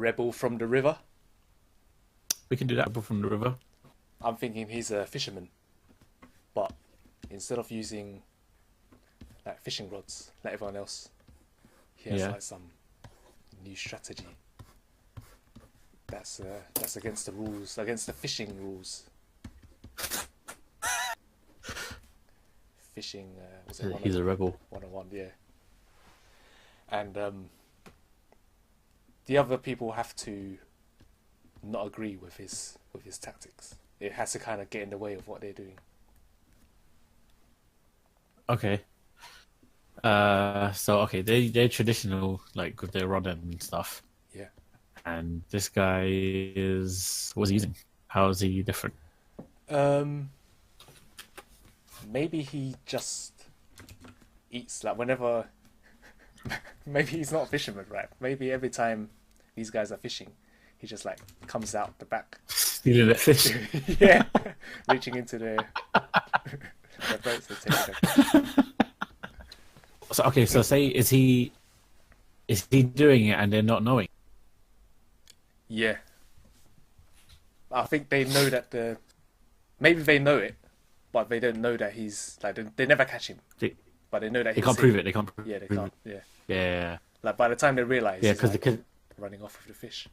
rebel from the river. We can do that from the river. I'm thinking he's a fisherman, but instead of using like fishing rods like everyone else, he has Yeah. like some new strategy that's against the rules, against the fishing rules. Fishing was it He's a rebel. 101, yeah. And the other people have to not agree with his tactics. It has to kind of get in the way of what they're doing. Okay. So okay, they're traditional, like with their rod and stuff. Yeah. And this guy what's he using? How is he different? Maybe he just eats like whenever. Maybe he's not a fisherman, right? Maybe every time these guys are fishing, he just like comes out the back. Stealing the fish. Yeah, reaching into their boats to take them. So okay, so say is he doing it and they're not knowing? Yeah, I think they know that maybe they know it, but they don't know that he's like they never catch him, but they know that They he's can't prove it. They can't. Yeah, they prove can't. it. Yeah, Yeah. like by the time they realize, Yeah, he's because like running off with the fish.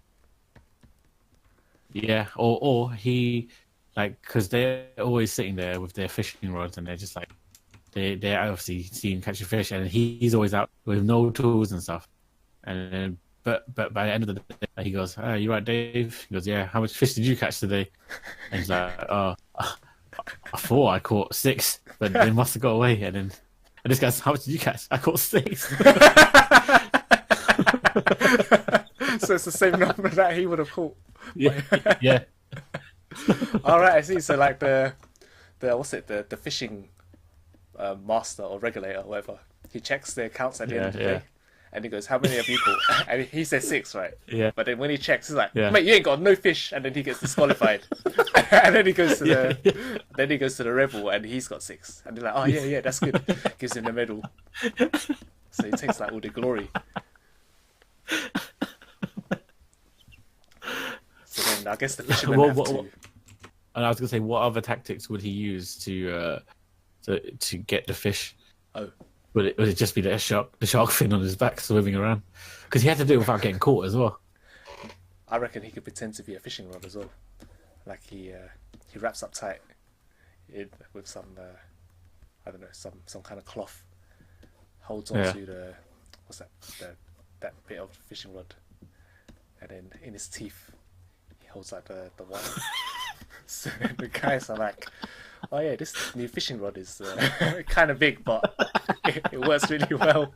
yeah, or he like because they're always sitting there with their fishing rods and they're just like they're obviously seeing catch a fish and he's always out with no tools and stuff. And then, but by the end of the day, he goes, "Oh, you right, Dave?" He goes, "Yeah. How much fish did you catch today?" And he's like, "Oh, I thought I caught 6, but they must have got away." And this guy's, "How much did you catch?" "I caught 6." So it's the same number that he would have caught. Yeah, yeah, All right, I see. So like the what's it the fishing master or regulator or whatever, he checks the accounts at the end of the day, and he goes, "How many have you caught?" And he says 6, right? yeah. But then when he checks, he's like, Yeah. "Mate, you ain't got no fish," and then he gets disqualified. And then he goes to the rebel, and he's got 6, and they're like, "Oh yeah, that's good." Gives him the medal. So he takes like all the glory. So then I guess the fishermen have to. And I was gonna say, what other tactics would he use to get the fish? Oh, Would it just be the shark fin on his back swimming around? Because he had to do it without getting caught as well. I reckon he could pretend to be a fishing rod as well. Like he wraps up tight with some I don't know, some kind of cloth, holds onto the what's that that bit of fishing rod, and then in his teeth he holds like the wire. So then the guys are like, "Oh yeah, this new fishing rod is kind of big, but it works really well."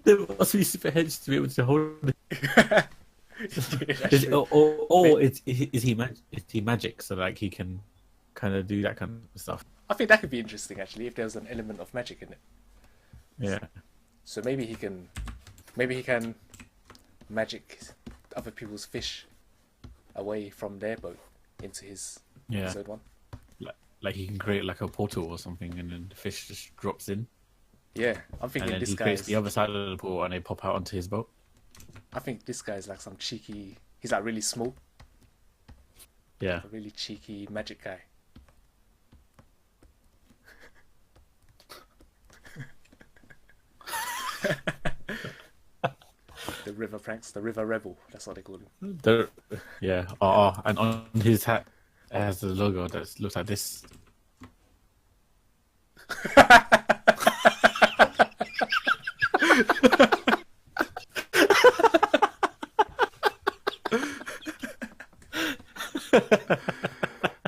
There must be super heads to be able to hold it. Is he magic? So like he can kind of do that kind of stuff. I think that could be interesting actually if there was an element of magic in it. Yeah. So maybe he can magic other people's fish away from their boat into his own one. Like he can create like a portal or something, and then the fish just drops in. Yeah, I'm And thinking then this he guy. creates the other side of the pool, and they pop out onto his boat. I think this guy is like some cheeky. He's like really small, Yeah. a really cheeky magic guy. The river pranks, the river rebel. That's what they call him. Yeah. And on his hat it has the logo that looks like this.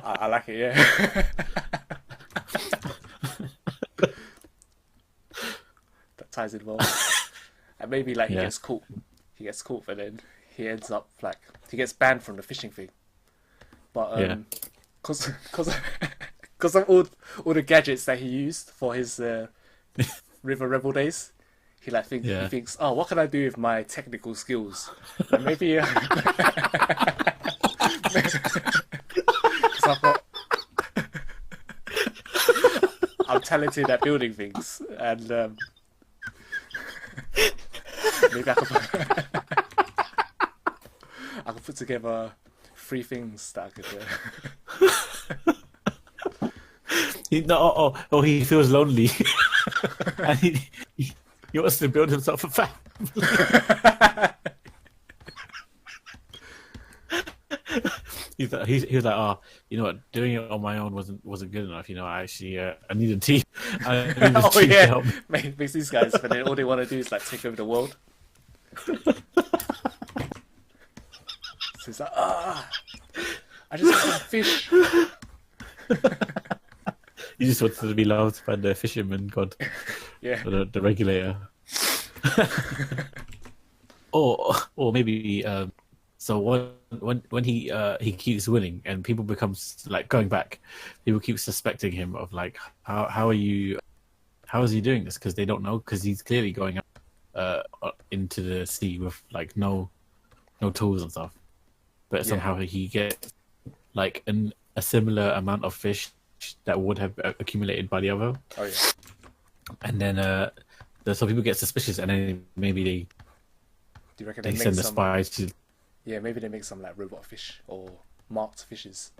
I like it. Yeah. That ties in well. And maybe like he gets caught. He gets caught, but then he ends up like he gets banned from the fishing thing. But cause of all the gadgets that he used for his River Rebel days, he he thinks, oh, what can I do with my technical skills? And maybe 'cause I'm talented at building things, and Maybe I could I could put together 3 things that I could He feels lonely, and he wants to build himself a family. He was like, oh, you know what? Doing it on my own wasn't good enough. You know, I actually I need a team. I need a Oh team to yeah, help me. makes these guys, but then all they want to do is like take over the world. So it's like, I just want some fish. He just wanted to be loved by the fisherman god, Yeah. the regulator. or maybe so when he keeps winning and people becomes like going back, people keep suspecting him of like how is he doing this, because they don't know, because he's clearly going up into the sea with like no tools and stuff, but somehow he gets like a similar amount of fish that would have accumulated by the other. Oh yeah. And then so people get suspicious, and then maybe Do you reckon they make send the some? spies to Yeah, maybe they make some like robot fish or marked fishes,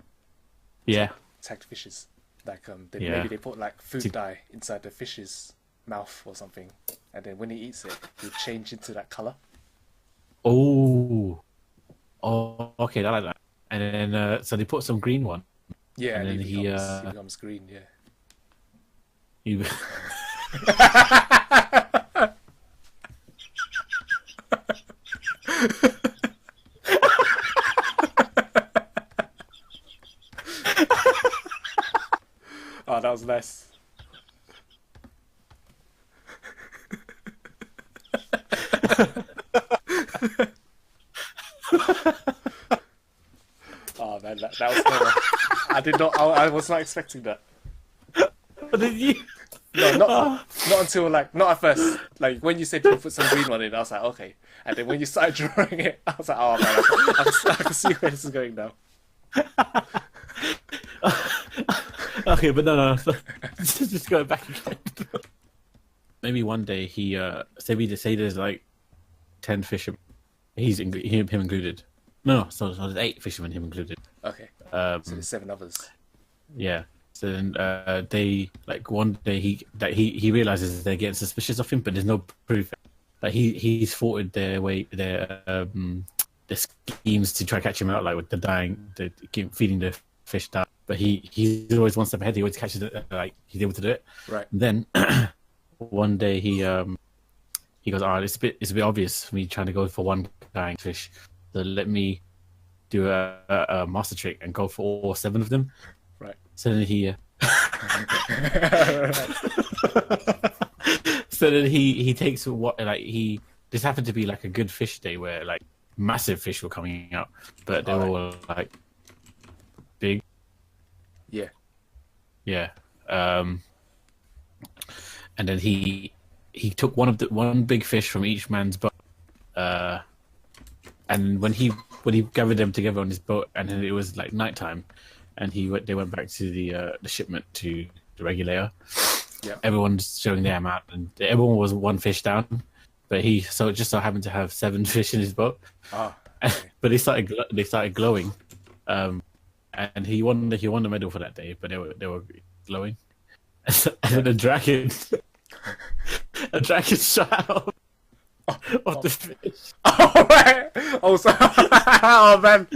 tagged fishes. Like maybe they put like food dye inside the fish's mouth or something, and then when he eats it, he'll change into that color. Oh, okay, I like that. And then so they put some green one. Yeah, and then he becomes green. Yeah. He... Oh, that was nice. Oh man, that was clever. I did not. I was not expecting that. What did you? No, not until like not at first. Like when you said you put some green one in, I was like okay. And then when you started drawing it, I was like, oh man, I can see where this is going now. Okay, but no. Just going back again. Maybe one day he say there's like 10 fishermen. Him included. No, so there's 8 fishermen, him included. Okay. So there's 7 others. Yeah. So then they like one day he realizes they're getting suspicious of him, but there's no proof. Like he's thwarted their schemes to try to catch him out, like with the feeding the fish down. But he's always one step ahead. He always catches it. Like he's able to do it. Right. And then one day he goes, all right, it's a bit obvious for me trying to go for one dying fish. So let me do a master trick and go for all 7 of them. Right. So then so then he takes he this happened to be like a good fish day where like massive fish were coming out, but they were all like big. Yeah. Yeah. And then he took one big fish from each man's boat. And when he gathered them together on his boat, and then it was like nighttime, and they went back to the shipment to the regulator. Yeah. Everyone's showing their amount, and everyone was 1 fish down, but he just so happened to have 7 fish in his boat. Oh. Okay. But they started glowing, and he won the medal for that day. But they were glowing, and then a dragon shot out of the fish. Oh right. Oh, so, oh man.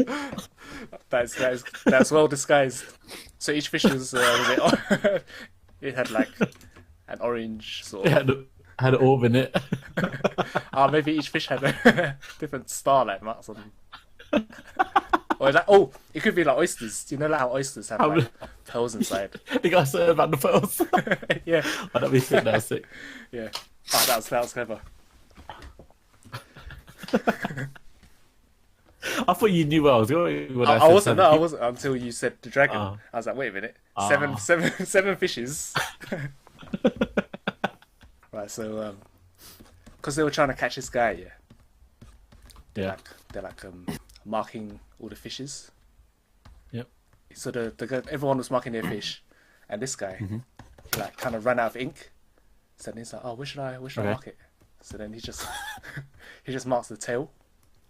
That's well disguised. So each fish was it? It had like an orange sort of. It had an orb in it. Oh, maybe each fish had a different star-like marks on them. Or like, oh, it could be like oysters. Do you know like how oysters have like pearls inside? They got to about the pearls. Yeah. Oh, that'd be sick. That was sick. Yeah. Oh, that was clever. I thought you knew where I was going. When I wasn't. No, I wasn't until you said the dragon. Oh. I was like, wait a minute, Oh. seven fishes. Right. So, because they were trying to catch this guy, Yeah. they're like marking all the fishes. Yep. So everyone was marking their fish, and this guy, he like kind of ran out of ink. So then he's like, oh, where should I mark it? So then he just he just marks the tail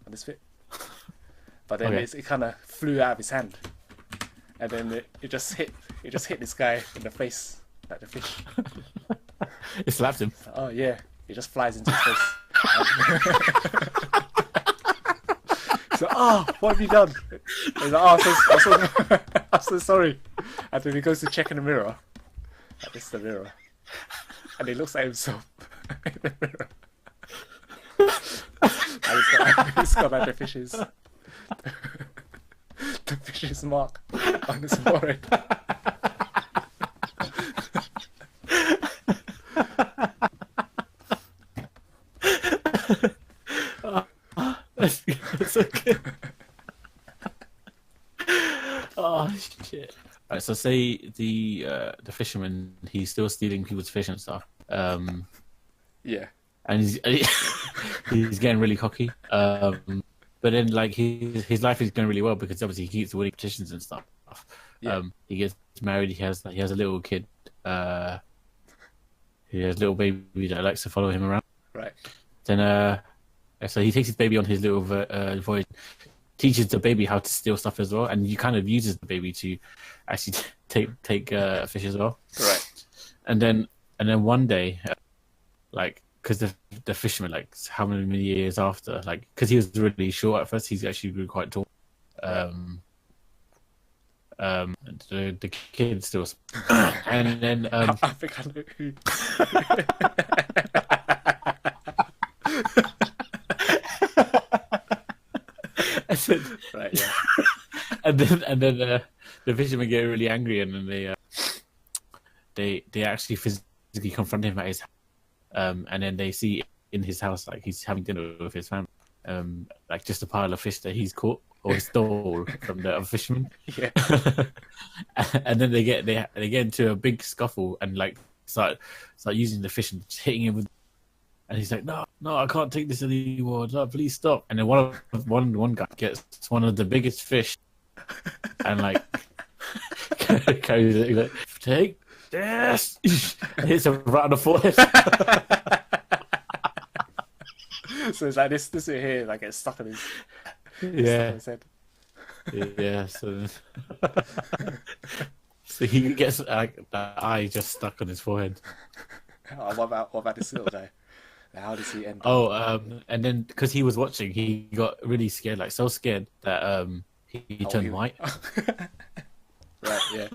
on his fit, but then it kind of flew out of his hand, and then it just hit this guy in the face, like the fish. It slapped him. Oh yeah, it just flies into his face. So, oh, what have you done? He's like, oh, I'm so sorry. And then he goes to check in the mirror. Like, this is the mirror. And he looks at himself in the mirror. And he's got like the fish's mark on his forehead. That's okay. Oh shit! Right, so say the fisherman, he's still stealing people's fish and stuff. Yeah. And he's getting really cocky. But then like his life is going really well because obviously he keeps winning competitions and stuff. Yeah. He gets married. He has a little kid. He has a little baby that likes to follow him around. Right. Then so he takes his baby on his little voyage, teaches the baby how to steal stuff as well, and you kind of uses the baby to actually take fish as well. Right. And then one day, like, because the fisherman, like, how many years after, like, because he was really short at first, he's actually grew quite tall. The kid still, and then I think I know who. Right, yeah. and then the fishermen get really angry, and then they actually physically confront him at his house. And then they see in his house, like, he's having dinner with his family, like just a pile of fish that he's caught or stole from the other fishermen. Yeah. And then they get into a big scuffle and like start using the fish and just hitting him with. And he's like, no, I can't take this anymore. No, please stop. And then one guy gets one of the biggest fish, and like carries it. He's like, take this. And hits him right on the forehead. So it's like this right here, like, it's stuck in his. Yeah. Stuck in his head. Yeah. So he gets like the eye just stuck on his forehead. Oh, what about this little guy? How does he end? Oh, and then because he was watching, he got really scared, like so scared that he turned white. Right, yeah.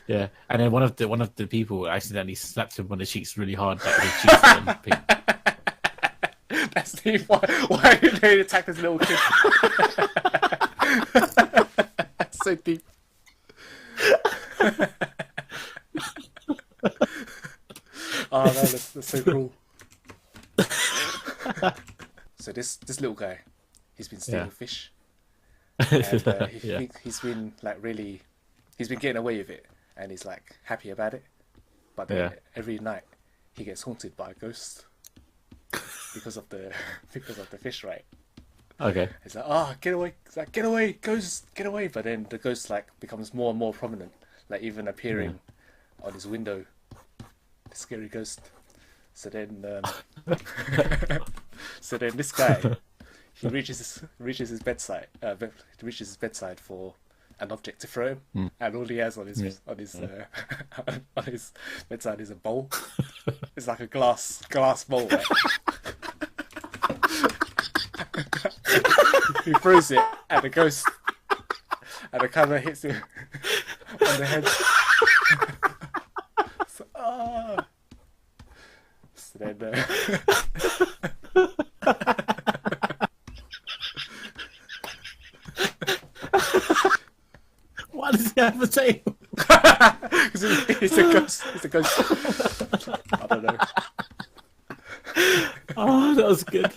Yeah, and then one of the people accidentally slapped him on the cheeks really hard, like his cheeks turned pink. That's deep. Why did they attack this little kid? That's so deep. Oh no, that's so cool. So this little guy, he's been stealing fish, and he's been like he's been getting away with it, and he's like happy about it. But then every night he gets haunted by a ghost because of the fish, right? Okay. He's like, oh, get away! It's like, get away, ghost, get away! But then the ghost like becomes more and more prominent, like even appearing on his window. The scary ghost. So then this guy, he reaches his bedside for an object to throw him, and all he has on his bedside is a bowl. It's like a glass bowl. Right? He throws it at the ghost, and it kind of hits him on the head. So then, why does he have a table? Because it's a ghost. It's a ghost. I don't know. Oh, that was good.